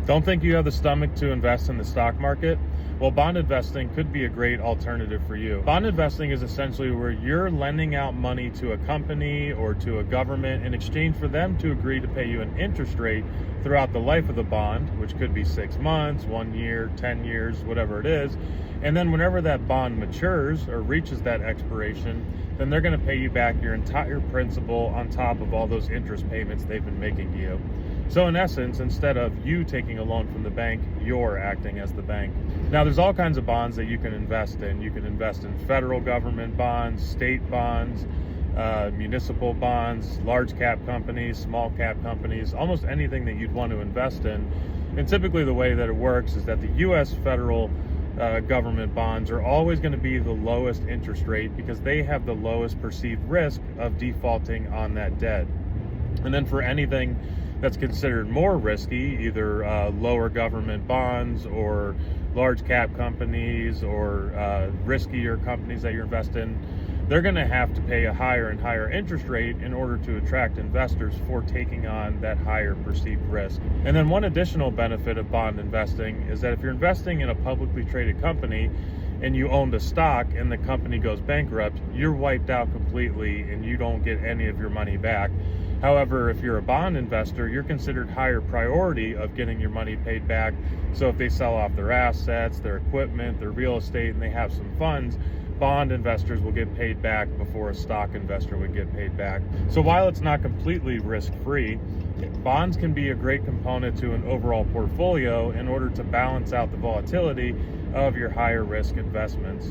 Don't think you have the stomach to invest in the stock market? Well, bond investing could be a great alternative for you. Bond investing is essentially where you're lending out money to a company or to a government in exchange for them to agree to pay you an interest rate throughout the life of the bond, which could be 6 months, 1 year, 10 years, whatever it is. And then whenever that bond matures or reaches that expiration, then they're going to pay you back your entire principal on top of all those interest payments they've been making to you. So in essence, instead of you taking a loan from the bank, you're acting as the bank. Now, there's all kinds of bonds that you can invest in. You can invest in federal government bonds, state bonds, municipal bonds, large cap companies, small cap companies, almost anything that you'd want to invest in. And typically the way that it works is that the U.S. federal government bonds are always going to be the lowest interest rate because they have the lowest perceived risk of defaulting on that debt. And then for anything that's considered more risky, either lower government bonds or large cap companies or riskier companies that you're investing in, they're going to have to pay a higher and higher interest rate in order to attract investors for taking on that higher perceived risk. And then one additional benefit of bond investing is that if you're investing in a publicly traded company and you owned a stock and the company goes bankrupt, you're wiped out completely and you don't get any of your money back. However, if you're a bond investor, you're considered higher priority of getting your money paid back. So if they sell off their assets, their equipment, their real estate, and they have some funds, bond investors will get paid back before a stock investor would get paid back. So while it's not completely risk-free, bonds can be a great component to an overall portfolio in order to balance out the volatility of your higher risk investments.